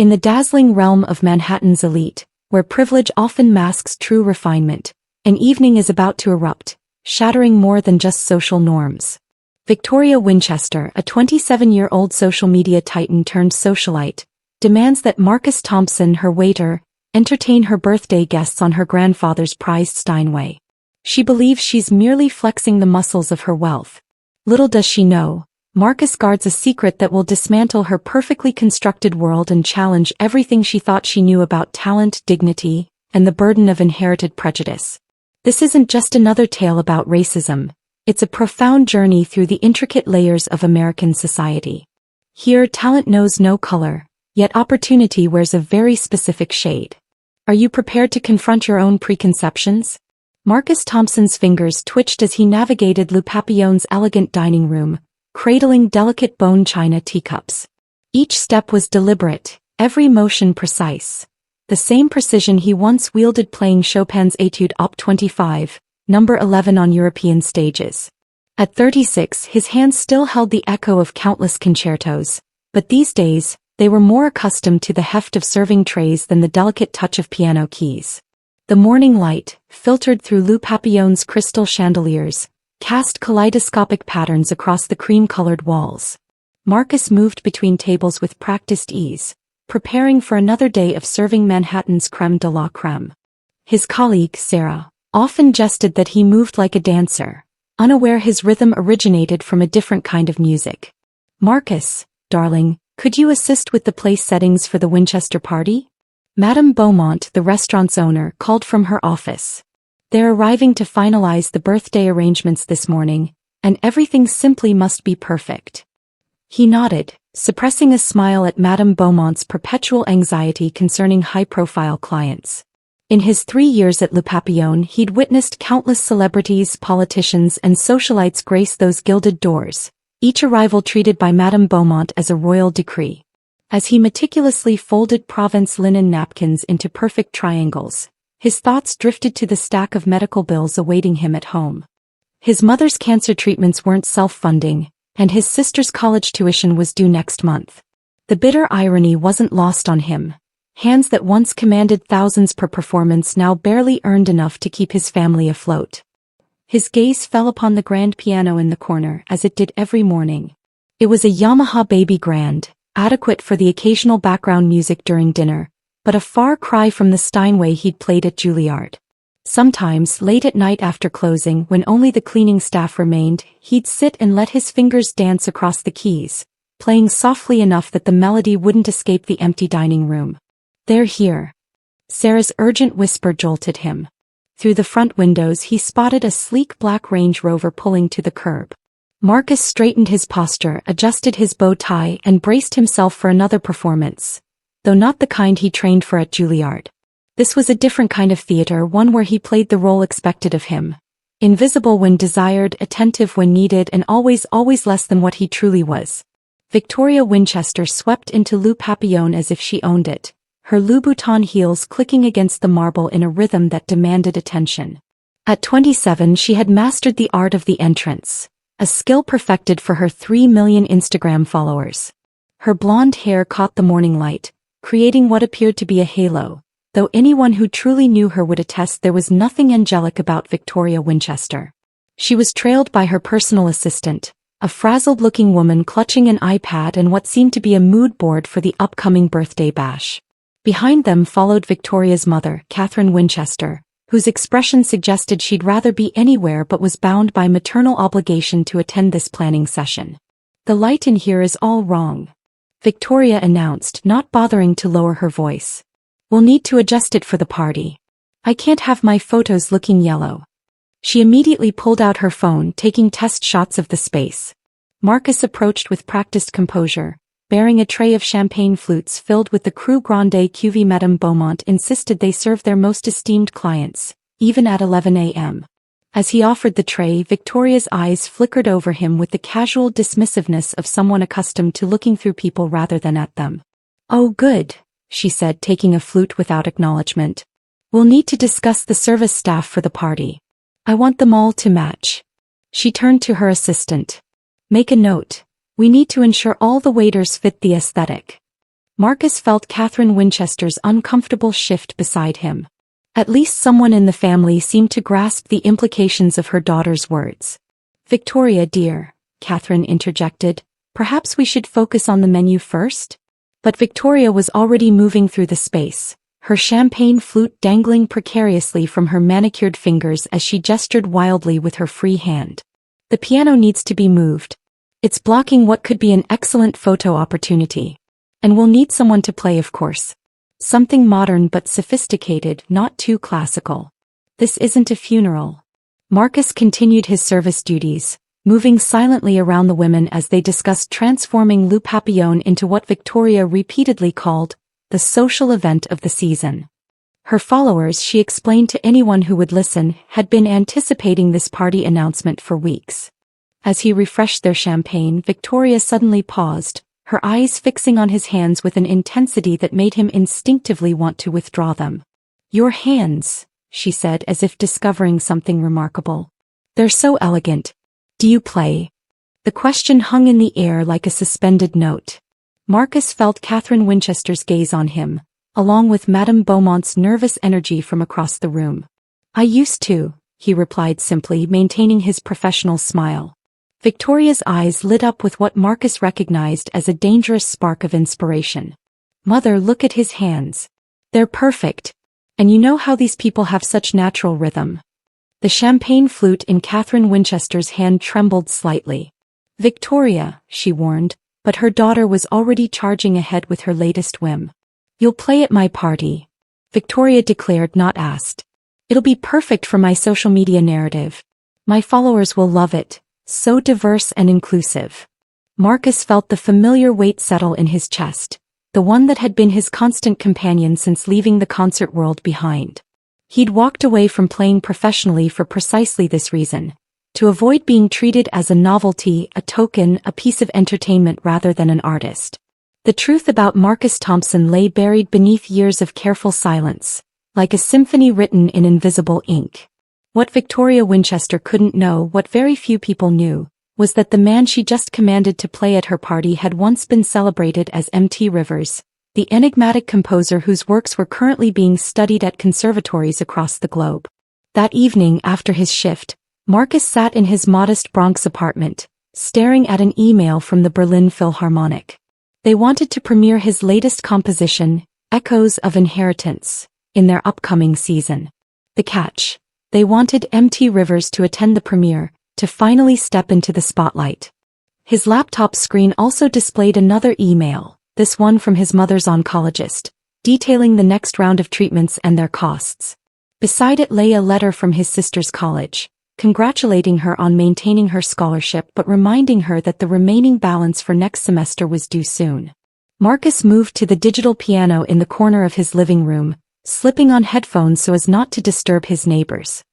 In the dazzling realm of Manhattan's elite, where privilege often masks true refinement, an evening is about to erupt, shattering more than just social norms. Victoria Winchester, a 27-year-old social media titan turned socialite, demands that Marcus Thompson, her waiter, entertain her birthday guests on her grandfather's prized Steinway. She believes she's merely flexing the muscles of her wealth. Little does she know, Marcus guards a secret that will dismantle her perfectly constructed world and challenge everything she thought she knew about talent, dignity, and the burden of inherited prejudice. This isn't just another tale about racism, it's a profound journey through the intricate layers of American society. Here, talent knows no color, yet opportunity wears a very specific shade. Are you prepared to confront your own preconceptions? Marcus Thompson's fingers twitched as he navigated Le Papillon's elegant dining room, cradling delicate bone china teacups. Each step was deliberate, every motion precise. The same precision he once wielded playing Chopin's Etude Op. 25, number 11 on European stages. At 36, his hands still held the echo of countless concertos, but these days, they were more accustomed to the heft of serving trays than the delicate touch of piano keys. The morning light, filtered through Le Papillon's crystal chandeliers, cast kaleidoscopic patterns across the cream-colored walls. Marcus moved between tables with practiced ease, preparing for another day of serving Manhattan's crème de la crème. His colleague, Sarah, often jested that he moved like a dancer, unaware his rhythm originated from a different kind of music. "Marcus, darling, could you assist with the place settings for the Winchester party?" Madame Beaumont, the restaurant's owner, called from her office. "They're arriving to finalize the birthday arrangements this morning, and everything simply must be perfect." He nodded, suppressing a smile at Madame Beaumont's perpetual anxiety concerning high-profile clients. In his 3 years at Le Papillon, he'd witnessed countless celebrities, politicians, and socialites grace those gilded doors, each arrival treated by Madame Beaumont as a royal decree. As he meticulously folded Provence linen napkins into perfect triangles, his thoughts drifted to the stack of medical bills awaiting him at home. His mother's cancer treatments weren't self-funding, and his sister's college tuition was due next month. The bitter irony wasn't lost on him. Hands that once commanded thousands per performance now barely earned enough to keep his family afloat. His gaze fell upon the grand piano in the corner as it did every morning. It was a Yamaha Baby Grand, adequate for the occasional background music during dinner, but a far cry from the Steinway he'd played at Juilliard. Sometimes, late at night after closing, when only the cleaning staff remained, he'd sit and let his fingers dance across the keys, playing softly enough that the melody wouldn't escape the empty dining room. "They're here." Sarah's urgent whisper jolted him. Through the front windows he spotted a sleek black Range Rover pulling to the curb. Marcus straightened his posture, adjusted his bow tie, and braced himself for another performance, though not the kind he trained for at Juilliard. This was a different kind of theater, one where he played the role expected of him. Invisible when desired, attentive when needed, and always less than what he truly was. Victoria Winchester swept into Le Papillon as if she owned it, her Louboutin heels clicking against the marble in a rhythm that demanded attention. At 27 she had mastered the art of the entrance, a skill perfected for her 3 million Instagram followers. Her blonde hair caught the morning light, creating what appeared to be a halo, though anyone who truly knew her would attest there was nothing angelic about Victoria Winchester. She was trailed by her personal assistant, a frazzled-looking woman clutching an iPad and what seemed to be a mood board for the upcoming birthday bash. Behind them followed Victoria's mother, Catherine Winchester, whose expression suggested she'd rather be anywhere but was bound by maternal obligation to attend this planning session. "The light in here is all wrong," Victoria announced, not bothering to lower her voice. "We'll need to adjust it for the party. I can't have my photos looking yellow." She immediately pulled out her phone, taking test shots of the space. Marcus approached with practiced composure, bearing a tray of champagne flutes filled with the Cru Grande Cuvée. Madame Beaumont insisted they serve their most esteemed clients, even at 11 a.m. As he offered the tray, Victoria's eyes flickered over him with the casual dismissiveness of someone accustomed to looking through people rather than at them. "Oh good," she said, taking a flute without acknowledgement. "We'll need to discuss the service staff for the party. I want them all to match." She turned to her assistant. "Make a note. We need to ensure all the waiters fit the aesthetic." Marcus felt Catherine Winchester's uncomfortable shift beside him. At least someone in the family seemed to grasp the implications of her daughter's words. "Victoria, dear," Catherine interjected, "perhaps we should focus on the menu first?" But Victoria was already moving through the space, her champagne flute dangling precariously from her manicured fingers as she gestured wildly with her free hand. "The piano needs to be moved. It's blocking what could be an excellent photo opportunity. And we'll need someone to play, of course. Something modern but sophisticated, not too classical. This isn't a funeral." Marcus continued his service duties, moving silently around the women as they discussed transforming Le Papillon into what Victoria repeatedly called the social event of the season. Her followers, she explained to anyone who would listen, had been anticipating this party announcement for weeks. As he refreshed their champagne, Victoria suddenly paused, her eyes fixing on his hands with an intensity that made him instinctively want to withdraw them. "Your hands," she said as if discovering something remarkable. "They're so elegant. Do you play?" The question hung in the air like a suspended note. Marcus felt Catherine Winchester's gaze on him, along with Madame Beaumont's nervous energy from across the room. "I used to," he replied simply, maintaining his professional smile. Victoria's eyes lit up with what Marcus recognized as a dangerous spark of inspiration. "Mother, look at his hands. They're perfect. And you know how these people have such natural rhythm." The champagne flute in Catherine Winchester's hand trembled slightly. "Victoria," she warned, but her daughter was already charging ahead with her latest whim. "You'll play at my party," Victoria declared, not asked. "It'll be perfect for my social media narrative. My followers will love it. So diverse and inclusive." Marcus felt the familiar weight settle in his chest, the one that had been his constant companion since leaving the concert world behind. He'd walked away from playing professionally for precisely this reason, to avoid being treated as a novelty, a token, a piece of entertainment rather than an artist. The truth about Marcus Thompson lay buried beneath years of careful silence, like a symphony written in invisible ink. What Victoria Winchester couldn't know, what very few people knew, was that the man she just commanded to play at her party had once been celebrated as M.T. Rivers, the enigmatic composer whose works were currently being studied at conservatories across the globe. That evening after his shift, Marcus sat in his modest Bronx apartment, staring at an email from the Berlin Philharmonic. They wanted to premiere his latest composition, Echoes of Inheritance, in their upcoming season. The catch: they wanted M.T. Rivers to attend the premiere, to finally step into the spotlight. His laptop screen also displayed another email, this one from his mother's oncologist, detailing the next round of treatments and their costs. Beside it lay a letter from his sister's college, congratulating her on maintaining her scholarship but reminding her that the remaining balance for next semester was due soon. Marcus moved to the digital piano in the corner of his living room, slipping on headphones so as not to disturb his neighbors.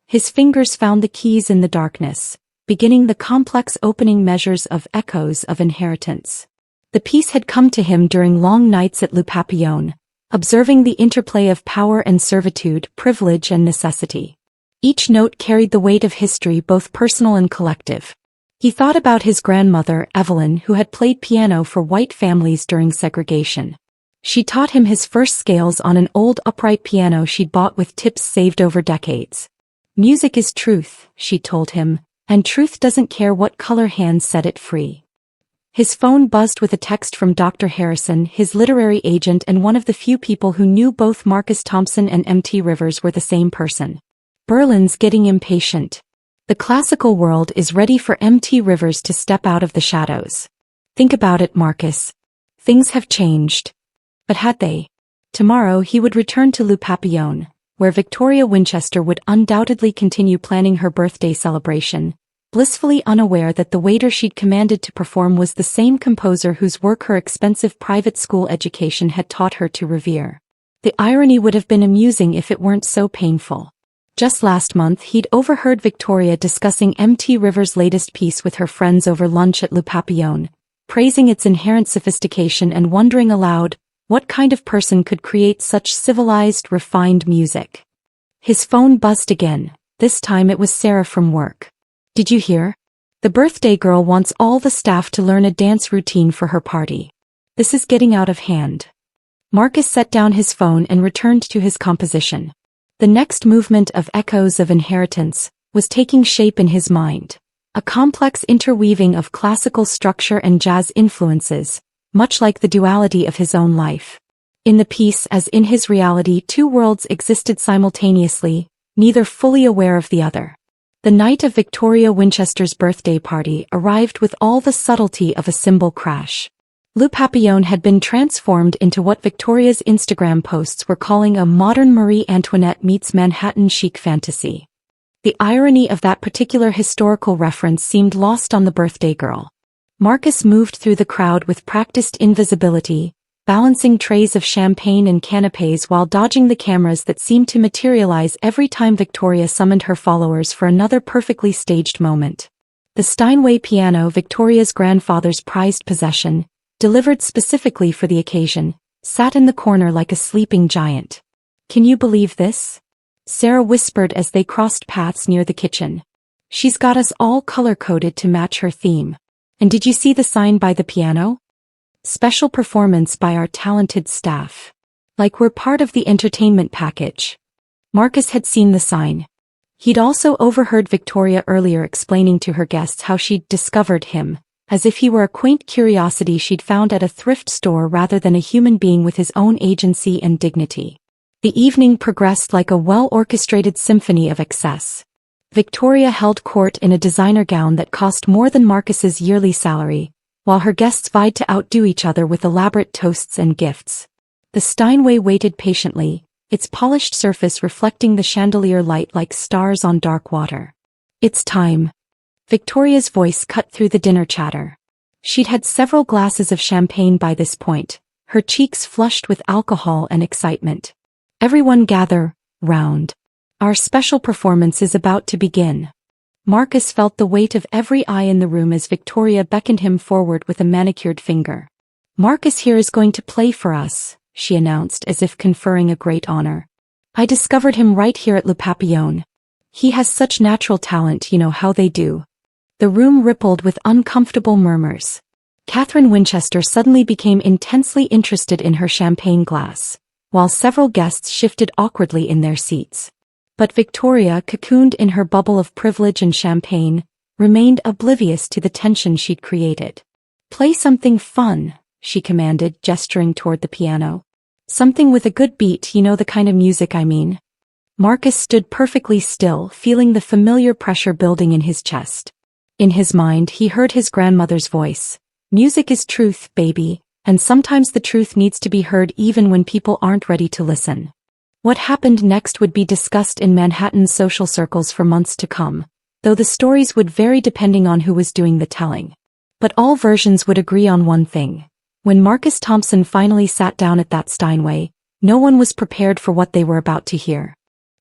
His fingers found the keys in the darkness, beginning the complex opening measures of Echoes of Inheritance. The piece had come to him during long nights at Le Papillon, observing the interplay of power and servitude, privilege and necessity. Each note carried the weight of history, both personal and collective. He thought about his grandmother, Evelyn, who had played piano for white families during segregation. She taught him his first scales on an old upright piano she'd bought with tips saved over decades. "Music is truth," she told him, "and truth doesn't care what color hands set it free." His phone buzzed with a text from Dr. Harrison, his literary agent and one of the few people who knew both Marcus Thompson and M.T. Rivers were the same person. "Berlin's getting impatient. The classical world is ready for M.T. Rivers to step out of the shadows. Think about it, Marcus. Things have changed." But had they? Tomorrow he would return to Le Papillon, where Victoria Winchester would undoubtedly continue planning her birthday celebration, blissfully unaware that the waiter she'd commanded to perform was the same composer whose work her expensive private school education had taught her to revere. The irony would have been amusing if it weren't so painful. Just last month he'd overheard Victoria discussing M.T. Rivers' latest piece with her friends over lunch at Le Papillon, praising its inherent sophistication and wondering aloud, what kind of person could create such civilized, refined music? His phone buzzed again. This time it was Sarah from work. "Did you hear? The birthday girl wants all the staff to learn a dance routine for her party. This is getting out of hand. Marcus set down his phone and returned to his composition. The next movement of Echoes of Inheritance was taking shape in his mind. A complex interweaving of classical structure and jazz influences, much like the duality of his own life. In the piece as in his reality, two worlds existed simultaneously, neither fully aware of the other. The night of Victoria Winchester's birthday party arrived with all the subtlety of a cymbal crash. Le Papillon had been transformed into what Victoria's Instagram posts were calling a modern Marie Antoinette meets Manhattan chic fantasy. The irony of that particular historical reference seemed lost on the birthday girl. Marcus moved through the crowd with practiced invisibility, balancing trays of champagne and canapés while dodging the cameras that seemed to materialize every time Victoria summoned her followers for another perfectly staged moment. The Steinway piano, Victoria's grandfather's prized possession, delivered specifically for the occasion, sat in the corner like a sleeping giant. "Can you believe this?" Sarah whispered as they crossed paths near the kitchen. "She's got us all color-coded to match her theme. And did you see the sign by the piano? Special performance by our talented staff. Like we're part of the entertainment package." Marcus had seen the sign. He'd also overheard Victoria earlier explaining to her guests how she'd discovered him, as if he were a quaint curiosity she'd found at a thrift store rather than a human being with his own agency and dignity. The evening progressed like a well-orchestrated symphony of excess. Victoria held court in a designer gown that cost more than Marcus's yearly salary, while her guests vied to outdo each other with elaborate toasts and gifts. The Steinway waited patiently, its polished surface reflecting the chandelier light like stars on dark water. "It's time." Victoria's voice cut through the dinner chatter. She'd had several glasses of champagne by this point, her cheeks flushed with alcohol and excitement. "Everyone gather round. Our special performance is about to begin." Marcus felt the weight of every eye in the room as Victoria beckoned him forward with a manicured finger. "Marcus here is going to play for us," she announced as if conferring a great honor. "I discovered him right here at Le Papillon. He has such natural talent, you know how they do." The room rippled with uncomfortable murmurs. Catherine Winchester suddenly became intensely interested in her champagne glass, while several guests shifted awkwardly in their seats. But Victoria, cocooned in her bubble of privilege and champagne, remained oblivious to the tension she'd created. "Play something fun," she commanded, gesturing toward the piano. "Something with a good beat, you know the kind of music I mean." Marcus stood perfectly still, feeling the familiar pressure building in his chest. In his mind he heard his grandmother's voice. "Music is truth, baby. And sometimes the truth needs to be heard even when people aren't ready to listen." What happened next would be discussed in Manhattan's social circles for months to come, though the stories would vary depending on who was doing the telling. But all versions would agree on one thing. When Marcus Thompson finally sat down at that Steinway, no one was prepared for what they were about to hear.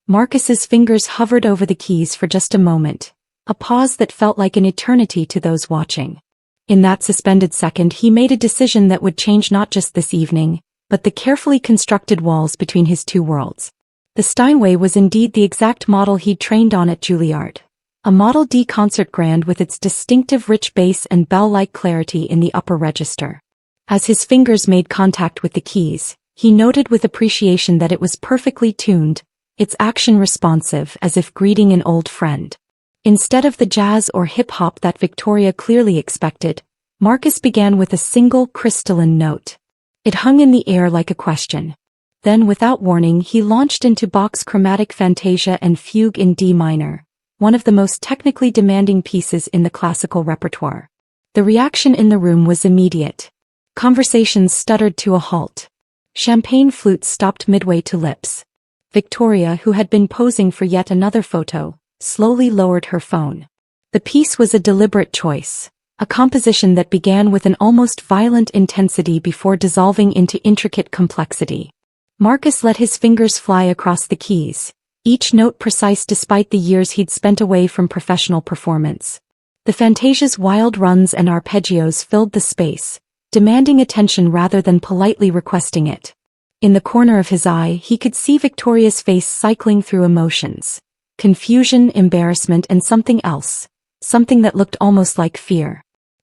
Marcus's fingers hovered over the keys for just a moment, a pause that felt like an eternity to those watching. In that suspended second he made a decision that would change not just this evening, but the carefully constructed walls between his two worlds. The Steinway was indeed the exact model he'd trained on at Juilliard. A Model D concert grand with its distinctive rich bass and bell-like clarity in the upper register. As his fingers made contact with the keys, he noted with appreciation that it was perfectly tuned, its action responsive as if greeting an old friend. Instead of the jazz or hip-hop that Victoria clearly expected, Marcus began with a single crystalline note. It hung in the air like a question. Then without warning he launched into Bach's Chromatic Fantasia and Fugue in D minor, one of the most technically demanding pieces in the classical repertoire. The reaction in the room was immediate. Conversations stuttered to a halt. Champagne flutes stopped midway to lips. Victoria, who had been posing for yet another photo, slowly lowered her phone. The piece was a deliberate choice, a composition that began with an almost violent intensity before dissolving into intricate complexity. Marcus let his fingers fly across the keys, each note precise despite the years he'd spent away from professional performance. The Fantasia's wild runs and arpeggios filled the space, demanding attention rather than politely requesting it. In the corner of his eye he could see Victoria's face cycling through emotions. Confusion, embarrassment, and something else. Something that looked almost like fear.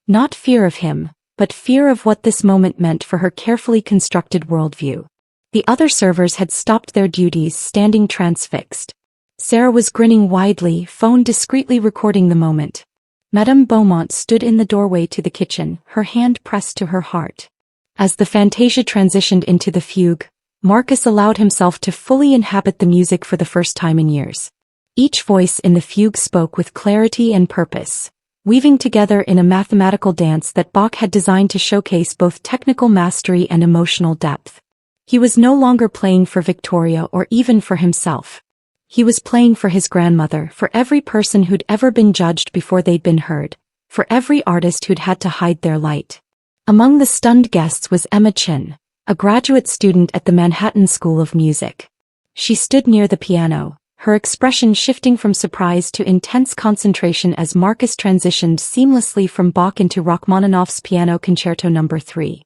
Not fear of him, but fear of what this moment meant for her carefully constructed worldview. The other servers had stopped their duties, standing transfixed. Sarah was grinning widely, phone discreetly recording the moment. Madame Beaumont stood in the doorway to the kitchen, her hand pressed to her heart. As the fantasia transitioned into the fugue, Marcus allowed himself to fully inhabit the music for the first time in years. Each voice in the fugue spoke with clarity and purpose, weaving together in a mathematical dance that Bach had designed to showcase both technical mastery and emotional depth. He was no longer playing for Victoria or even for himself. He was playing for his grandmother, for every person who'd ever been judged before they'd been heard, for every artist who'd had to hide their light. Among the stunned guests was Emma Chin, a graduate student at the Manhattan School of Music. She stood near the piano, her expression shifting from surprise to intense concentration as Marcus transitioned seamlessly from Bach into Rachmaninoff's Piano Concerto No. 3.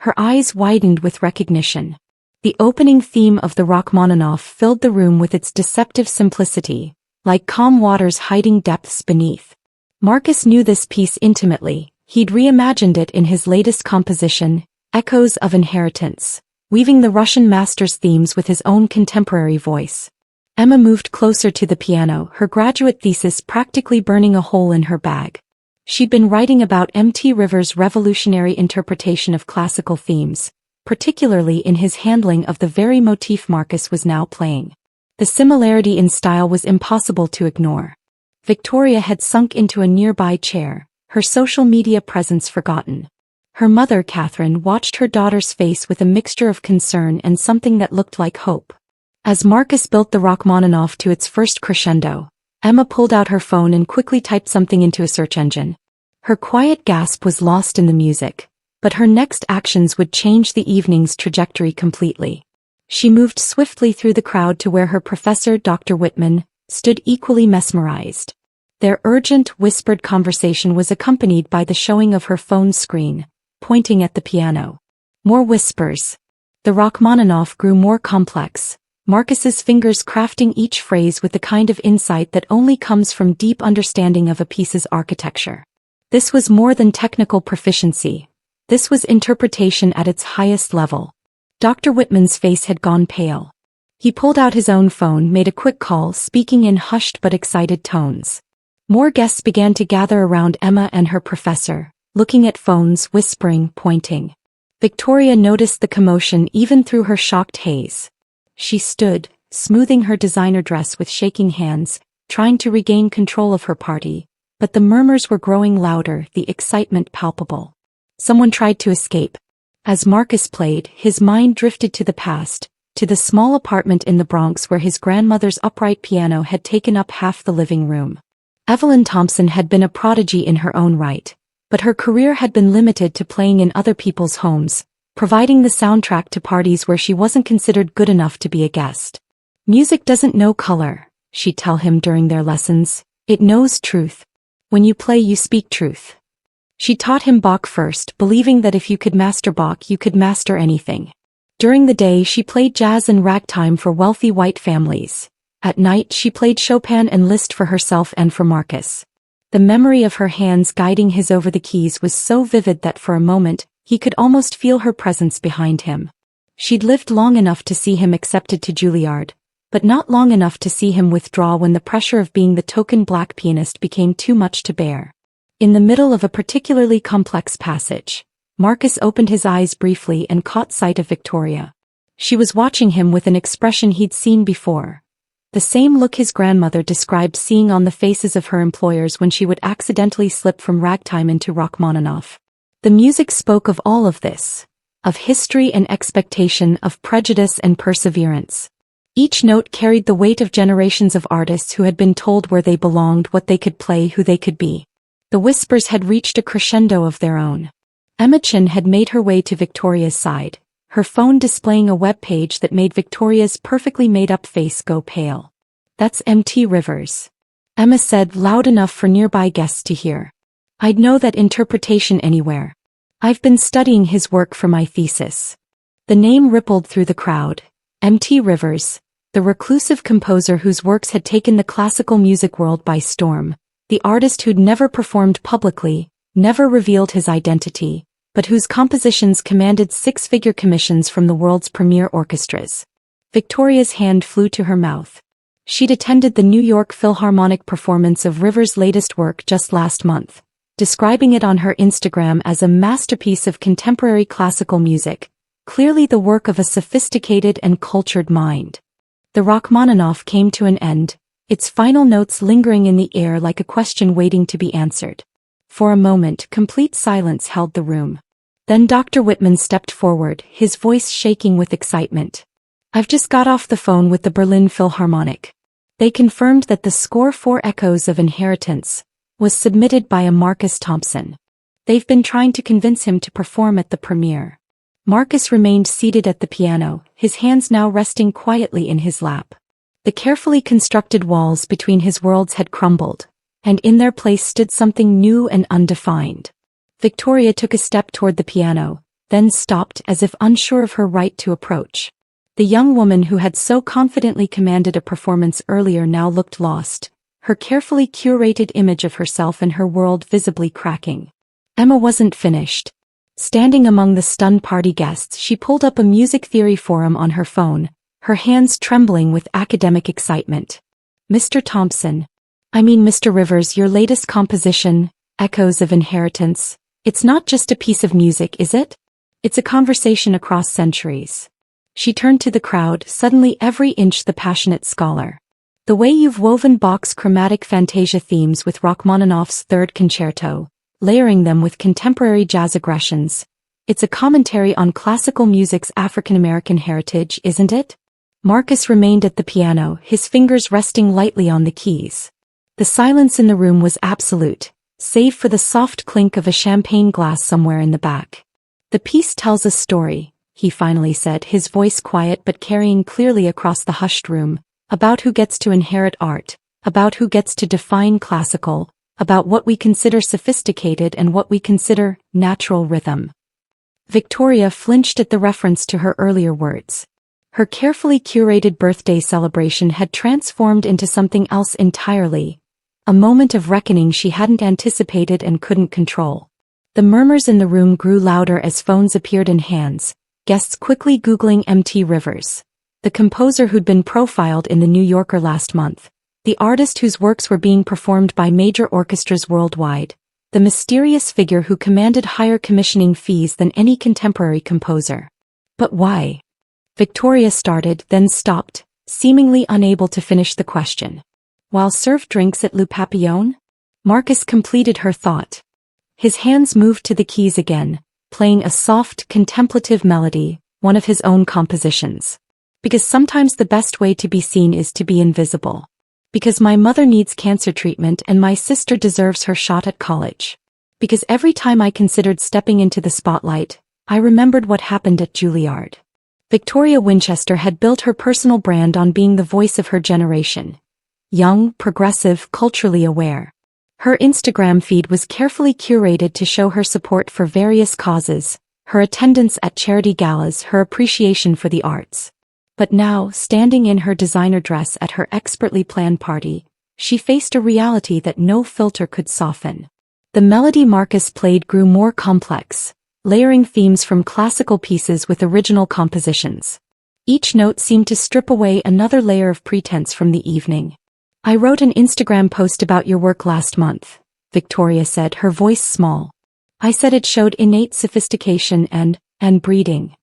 Her eyes widened with recognition. The opening theme of the Rachmaninoff filled the room with its deceptive simplicity, like calm waters hiding depths beneath. Marcus knew this piece intimately. He'd reimagined it in his latest composition, Echoes of Inheritance, weaving the Russian master's themes with his own contemporary voice. Emma moved closer to the piano, her graduate thesis practically burning a hole in her bag. She'd been writing about M.T. Rivers' revolutionary interpretation of classical themes, particularly in his handling of the very motif Marcus was now playing. The similarity in style was impossible to ignore. Victoria had sunk into a nearby chair, her social media presence forgotten. Her mother, Catherine, watched her daughter's face with a mixture of concern and something that looked like hope. As Marcus built the Rachmaninoff to its first crescendo, Emma pulled out her phone and quickly typed something into a search engine. Her quiet gasp was lost in the music, but her next actions would change the evening's trajectory completely. She moved swiftly through the crowd to where her professor, Dr. Whitman, stood equally mesmerized. Their urgent, whispered conversation was accompanied by the showing of her phone screen, pointing at the piano. More whispers. The Rachmaninoff grew more complex, Marcus's fingers crafting each phrase with the kind of insight that only comes from deep understanding of a piece's architecture. This was more than technical proficiency. This was interpretation at its highest level. Dr. Whitman's face had gone pale. He pulled out his own phone, made a quick call, speaking in hushed but excited tones. More guests began to gather around Emma and her professor, looking at phones, whispering, pointing. Victoria noticed the commotion even through her shocked haze. She stood, smoothing her designer dress with shaking hands, trying to regain control of her party, but the murmurs were growing louder, the excitement palpable. Someone tried to escape. As Marcus played, his mind drifted to the past, to the small apartment in the Bronx where his grandmother's upright piano had taken up half the living room. Evelyn Thompson had been a prodigy in her own right, but her career had been limited to playing in other people's homes, providing the soundtrack to parties where she wasn't considered good enough to be a guest. Music doesn't know color, she'd tell him during their lessons. It knows truth. When you play, you speak truth. She taught him Bach first, believing that if you could master Bach, you could master anything. During the day, she played jazz and ragtime for wealthy white families. At night, she played Chopin and Liszt for herself and for Marcus. The memory of her hands guiding his over the keys was so vivid that for a moment, he could almost feel her presence behind him. She'd lived long enough to see him accepted to Juilliard, but not long enough to see him withdraw when the pressure of being the token black pianist became too much to bear. In the middle of a particularly complex passage, Marcus opened his eyes briefly and caught sight of Victoria. She was watching him with an expression he'd seen before. The same look his grandmother described seeing on the faces of her employers when she would accidentally slip from ragtime into Rachmaninoff. The music spoke of all of this, of history and expectation, of prejudice and perseverance. Each note carried the weight of generations of artists who had been told where they belonged, what they could play, who they could be. The whispers had reached a crescendo of their own. Emma Chin had made her way to Victoria's side, her phone displaying a web page that made Victoria's perfectly made-up face go pale. "That's M.T. Rivers," Emma said, loud enough for nearby guests to hear. "I'd know that interpretation anywhere. I've been studying his work for my thesis." The name rippled through the crowd. M.T. Rivers, the reclusive composer whose works had taken the classical music world by storm, the artist who'd never performed publicly, never revealed his identity, but whose compositions commanded six-figure commissions from the world's premier orchestras. Victoria's hand flew to her mouth. She'd attended the New York Philharmonic performance of Rivers' latest work just last month, describing it on her Instagram as a masterpiece of contemporary classical music, clearly the work of a sophisticated and cultured mind. The Rachmaninoff came to an end, its final notes lingering in the air like a question waiting to be answered. For a moment, complete silence held the room. Then Dr. Whitman stepped forward, his voice shaking with excitement. "I've just got off the phone with the Berlin Philharmonic. They confirmed that the score for Echoes of Inheritance was submitted by a Marcus Thompson. They've been trying to convince him to perform at the premiere." Marcus remained seated at the piano, his hands now resting quietly in his lap. The carefully constructed walls between his worlds had crumbled, and in their place stood something new and undefined. Victoria took a step toward the piano, then stopped as if unsure of her right to approach. The young woman who had so confidently commanded a performance earlier now looked lost, her carefully curated image of herself and her world visibly cracking. Emma wasn't finished. Standing among the stunned party guests, she pulled up a music theory forum on her phone, her hands trembling with academic excitement. "Mr. Thompson. Mr. Rivers, your latest composition, Echoes of Inheritance. It's not just a piece of music, is it? It's a conversation across centuries." She turned to the crowd, suddenly every inch the passionate scholar. "The way you've woven Bach's chromatic fantasia themes with Rachmaninoff's Third Concerto, layering them with contemporary jazz aggressions, it's a commentary on classical music's African-American heritage, isn't it?" Marcus remained at the piano, his fingers resting lightly on the keys. The silence in the room was absolute, save for the soft clink of a champagne glass somewhere in the back. "The piece tells a story," he finally said, his voice quiet but carrying clearly across the hushed room, "about who gets to inherit art, about who gets to define classical, about what we consider sophisticated and what we consider natural rhythm." Victoria flinched at the reference to her earlier words. Her carefully curated birthday celebration had transformed into something else entirely, a moment of reckoning she hadn't anticipated and couldn't control. The murmurs in the room grew louder as phones appeared in hands, guests quickly Googling M.T. Rivers, the composer who'd been profiled in The New Yorker last month, the artist whose works were being performed by major orchestras worldwide, the mysterious figure who commanded higher commissioning fees than any contemporary composer. But why? Victoria started, then stopped, seemingly unable to finish the question. "While served drinks at Le Papillon?" Marcus completed her thought. His hands moved to the keys again, playing a soft, contemplative melody, one of his own compositions. "Because sometimes the best way to be seen is to be invisible. Because my mother needs cancer treatment and my sister deserves her shot at college. Because every time I considered stepping into the spotlight, I remembered what happened at Juilliard." Victoria Winchester had built her personal brand on being the voice of her generation. Young, progressive, culturally aware. Her Instagram feed was carefully curated to show her support for various causes, her attendance at charity galas, her appreciation for the arts. But now, standing in her designer dress at her expertly planned party, she faced a reality that no filter could soften. The melody Marcus played grew more complex, layering themes from classical pieces with original compositions. Each note seemed to strip away another layer of pretense from the evening. "I wrote an Instagram post about your work last month," Victoria said, her voice small. "I said it showed innate sophistication and breeding."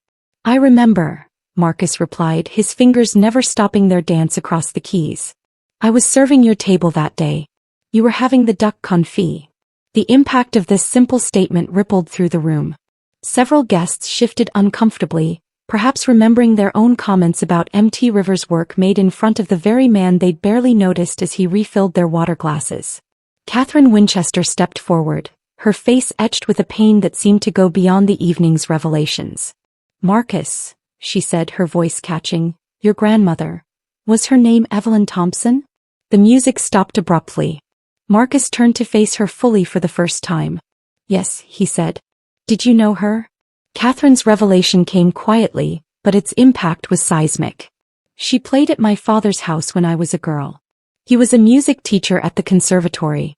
"I remember," Marcus replied, his fingers never stopping their dance across the keys. "I was serving your table that day. You were having the duck confit." The impact of this simple statement rippled through the room. Several guests shifted uncomfortably, perhaps remembering their own comments about M.T. Rivers' work made in front of the very man they'd barely noticed as he refilled their water glasses. Catherine Winchester stepped forward, her face etched with a pain that seemed to go beyond the evening's revelations. "Marcus," she said, her voice catching, "your grandmother. Was her name Evelyn Thompson?" The music stopped abruptly. Marcus turned to face her fully for the first time. "Yes," he said. "Did you know her?" Catherine's revelation came quietly, but its impact was seismic. "She played at my father's house when I was a girl. He was a music teacher at the conservatory."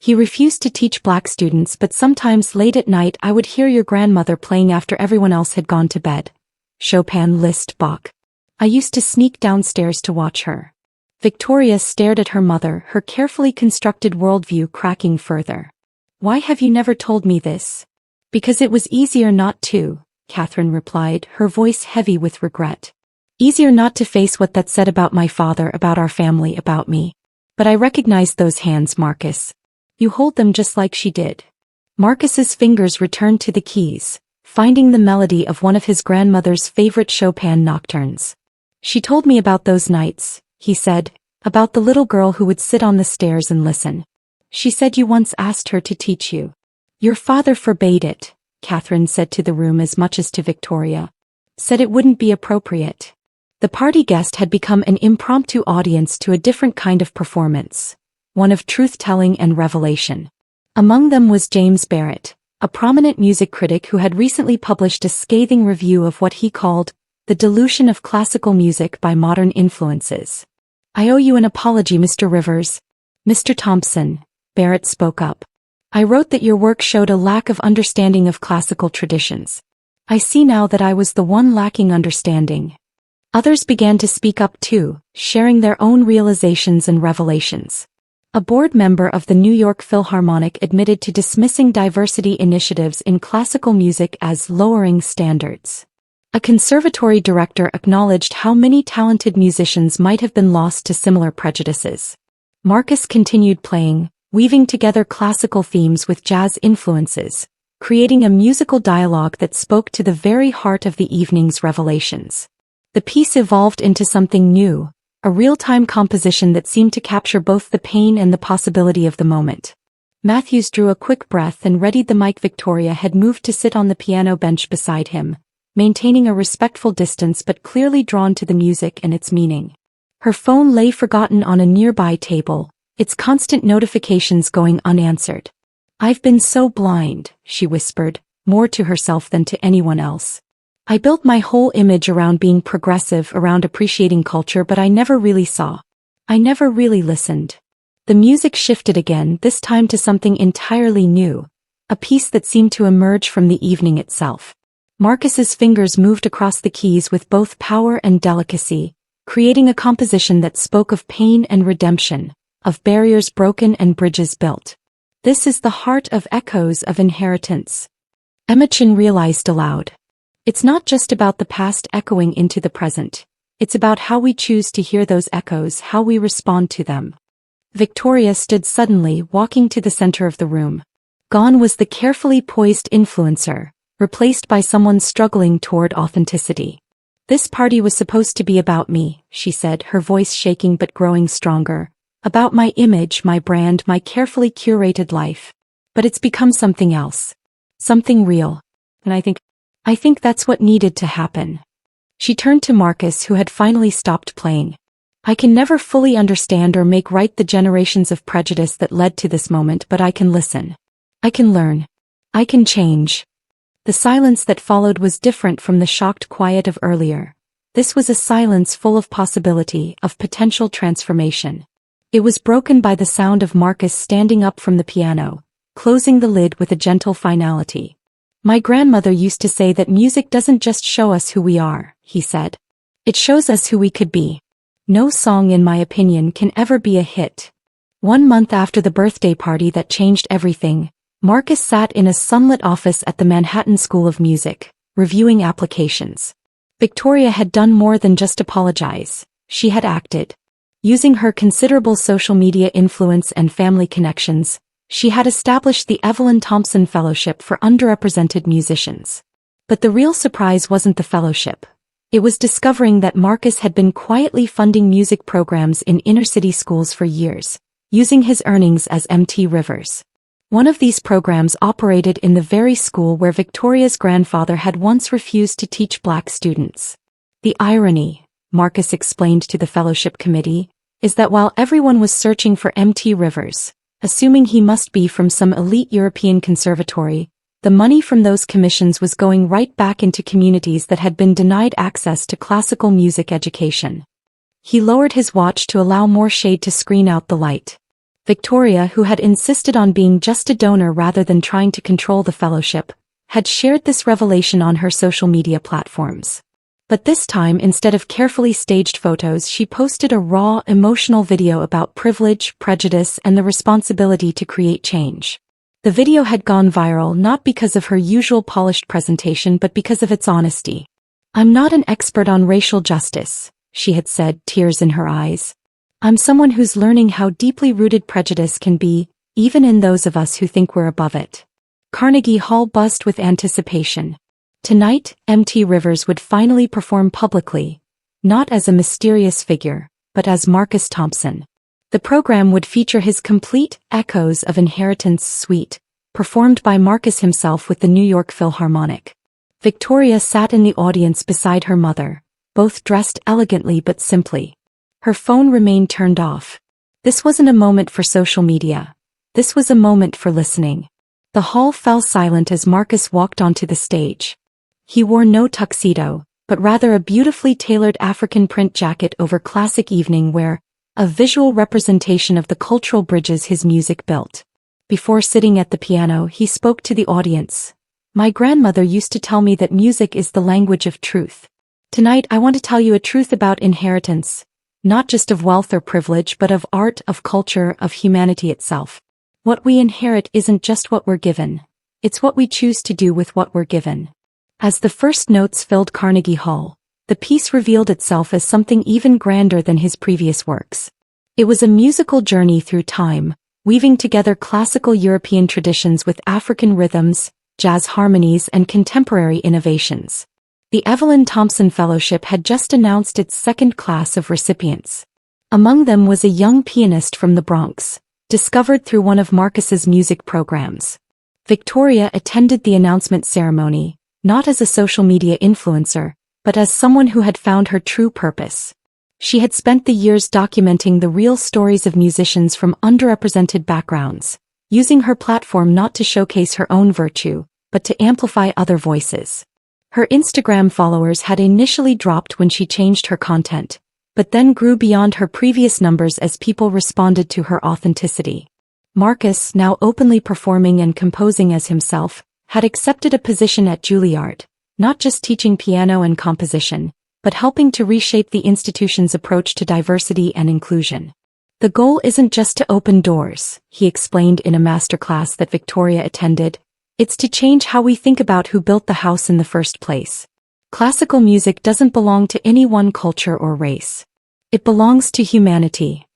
He refused to teach black students, but sometimes late at night I would hear your grandmother playing after everyone else had gone to bed. Chopin, Liszt, Bach. I used to sneak downstairs to watch her. Victoria stared at her mother, her carefully constructed worldview cracking further. Why have you never told me this? Because it was easier not to, Catherine replied, her voice heavy with regret. Easier not to face what that said about my father, about our family, about me. But I recognized those hands, Marcus. You hold them just like she did. Marcus's fingers returned to the keys, finding the melody of one of his grandmother's favorite Chopin nocturnes. She told me about those nights, he said, about the little girl who would sit on the stairs and listen. She said you once asked her to teach you. Your father forbade it, Catherine said to the room as much as to Victoria. Said it wouldn't be appropriate. The party guest had become an impromptu audience to a different kind of performance, one of truth-telling and revelation. Among them was James Barrett, a prominent music critic who had recently published a scathing review of what he called the dilution of classical music by modern influences. I owe you an apology, Mr. Rivers. Mr. Thompson, Barrett spoke up. I wrote that your work showed a lack of understanding of classical traditions. I see now that I was the one lacking understanding. Others began to speak up too, sharing their own realizations and revelations. A board member of the New York Philharmonic admitted to dismissing diversity initiatives in classical music as lowering standards. A conservatory director acknowledged how many talented musicians might have been lost to similar prejudices. Marcus continued playing, weaving together classical themes with jazz influences, creating a musical dialogue that spoke to the very heart of the evening's revelations. The piece evolved into something new, a real-time composition that seemed to capture both the pain and the possibility of the moment. Matthews drew a quick breath and readied the mic. Victoria had moved to sit on the piano bench beside him, maintaining a respectful distance but clearly drawn to the music and its meaning. Her phone lay forgotten on a nearby table, its constant notifications going unanswered. I've been so blind, she whispered, more to herself than to anyone else. I built my whole image around being progressive, around appreciating culture, but I never really saw. I never really listened. The music shifted again, this time to something entirely new, a piece that seemed to emerge from the evening itself. Marcus's fingers moved across the keys with both power and delicacy, creating a composition that spoke of pain and redemption, of barriers broken and bridges built. This is the heart of echoes of inheritance. Imogen realized aloud. It's not just about the past echoing into the present. It's about how we choose to hear those echoes, how we respond to them. Victoria stood suddenly, walking to the center of the room. Gone was the carefully poised influencer, replaced by someone struggling toward authenticity. This party was supposed to be about me, she said, her voice shaking but growing stronger. About my image, my brand, my carefully curated life. But it's become something else. Something real. And I think that's what needed to happen. She turned to Marcus, who had finally stopped playing. I can never fully understand or make right the generations of prejudice that led to this moment, but I can listen. I can learn. I can change. The silence that followed was different from the shocked quiet of earlier. This was a silence full of possibility, of potential transformation. It was broken by the sound of Marcus standing up from the piano, closing the lid with a gentle finality. My grandmother used to say that music doesn't just show us who we are, he said. It shows us who we could be. No song, in my opinion, can ever be a hit. 1 month after the birthday party that changed everything, Marcus sat in a sunlit office at the Manhattan School of Music, reviewing applications. Victoria had done more than just apologize. She had acted. Using her considerable social media influence and family connections, she had established the Evelyn Thompson Fellowship for Underrepresented Musicians. But the real surprise wasn't the fellowship. It was discovering that Marcus had been quietly funding music programs in inner-city schools for years, using his earnings as MT Rivers. One of these programs operated in the very school where Victoria's grandfather had once refused to teach black students. The irony, Marcus explained to the fellowship committee, is that while everyone was searching for MT Rivers, assuming he must be from some elite European conservatory, the money from those commissions was going right back into communities that had been denied access to classical music education. He lowered his watch to allow more shade to screen out the light. Victoria, who had insisted on being just a donor rather than trying to control the fellowship, had shared this revelation on her social media platforms. But this time, instead of carefully staged photos, she posted a raw, emotional video about privilege, prejudice, and the responsibility to create change. The video had gone viral not because of her usual polished presentation but because of its honesty. "I'm not an expert on racial justice," she had said, tears in her eyes. "I'm someone who's learning how deeply rooted prejudice can be, even in those of us who think we're above it." Carnegie Hall buzzed with anticipation. Tonight, MT Rivers would finally perform publicly, not as a mysterious figure, but as Marcus Thompson. The program would feature his complete Echoes of Inheritance suite, performed by Marcus himself with the New York Philharmonic. Victoria sat in the audience beside her mother, both dressed elegantly but simply. Her phone remained turned off. This wasn't a moment for social media. This was a moment for listening. The hall fell silent as Marcus walked onto the stage. He wore no tuxedo, but rather a beautifully tailored African print jacket over classic evening wear, a visual representation of the cultural bridges his music built. Before sitting at the piano, he spoke to the audience. "My grandmother used to tell me that music is the language of truth. Tonight I want to tell you a truth about inheritance, not just of wealth or privilege but of art, of culture, of humanity itself. What we inherit isn't just what we're given. It's what we choose to do with what we're given." As the first notes filled Carnegie Hall, the piece revealed itself as something even grander than his previous works. It was a musical journey through time, weaving together classical European traditions with African rhythms, jazz harmonies, and contemporary innovations. The Evelyn Thompson Fellowship had just announced its second class of recipients. Among them was a young pianist from the Bronx, discovered through one of Marcus's music programs. Victoria attended the announcement ceremony, not as a social media influencer, but as someone who had found her true purpose. She had spent the years documenting the real stories of musicians from underrepresented backgrounds, using her platform not to showcase her own virtue, but to amplify other voices. Her Instagram followers had initially dropped when she changed her content, but then grew beyond her previous numbers as people responded to her authenticity. Marcus, now openly performing and composing as himself, had accepted a position at Juilliard, not just teaching piano and composition, but helping to reshape the institution's approach to diversity and inclusion. "The goal isn't just to open doors," he explained in a masterclass that Victoria attended. "It's to change how we think about who built the house in the first place. Classical music doesn't belong to any one culture or race. It belongs to humanity."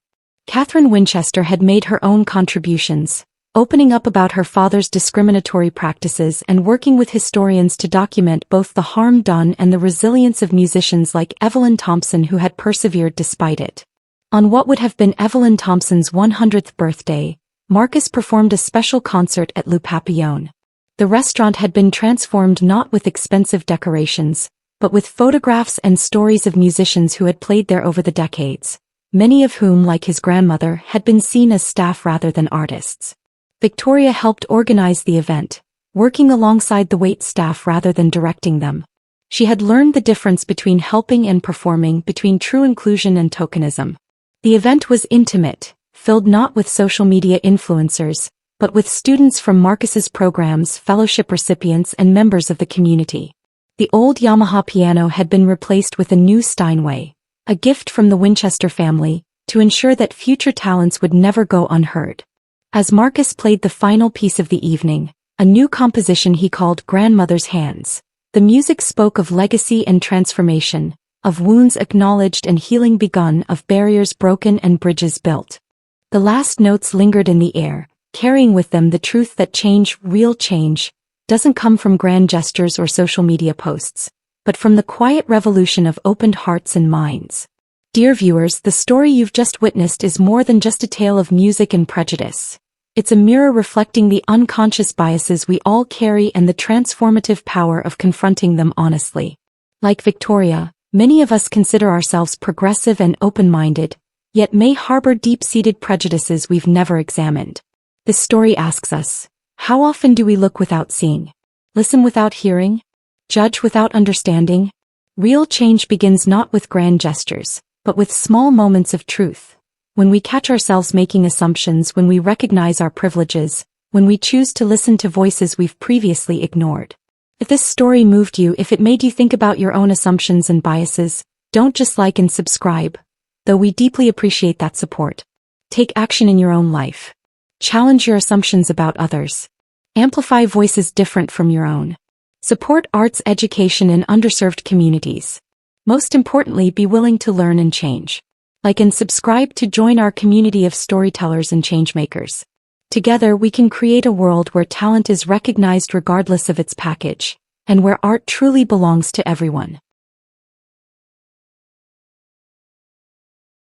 Catherine Winchester had made her own contributions, opening up about her father's discriminatory practices and working with historians to document both the harm done and the resilience of musicians like Evelyn Thompson who had persevered despite it. On what would have been Evelyn Thompson's 100th birthday, Marcus performed a special concert at Le Papillon. The restaurant had been transformed not with expensive decorations, but with photographs and stories of musicians who had played there over the decades, many of whom, like his grandmother, had been seen as staff rather than artists. Victoria helped organize the event, working alongside the wait staff rather than directing them. She had learned the difference between helping and performing, between true inclusion and tokenism. The event was intimate, filled not with social media influencers, but with students from Marcus's programs, fellowship recipients, and members of the community. The old Yamaha piano had been replaced with a new Steinway, a gift from the Winchester family, to ensure that future talents would never go unheard. As Marcus played the final piece of the evening, a new composition he called Grandmother's Hands, the music spoke of legacy and transformation, of wounds acknowledged and healing begun, of barriers broken and bridges built. The last notes lingered in the air, carrying with them the truth that change, real change, doesn't come from grand gestures or social media posts, but from the quiet revolution of opened hearts and minds. Dear viewers, the story you've just witnessed is more than just a tale of music and prejudice. It's a mirror reflecting the unconscious biases we all carry and the transformative power of confronting them honestly. Like Victoria, many of us consider ourselves progressive and open-minded, yet may harbor deep-seated prejudices we've never examined. This story asks us, how often do we look without seeing, listen without hearing, judge without understanding? Real change begins not with grand gestures, but with small moments of truth. when we catch ourselves making assumptions, when we recognize our privileges, when we choose to listen to voices we've previously ignored. If this story moved you, if it made you think about your own assumptions and biases, don't just like and subscribe, though we deeply appreciate that support. Take action in your own life. Challenge your assumptions about others. Amplify voices different from your own. Support arts education in underserved communities. Most importantly, be willing to learn and change. Like and subscribe to join our community of storytellers and changemakers. Together we can create a world where talent is recognized regardless of its package, and where art truly belongs to everyone.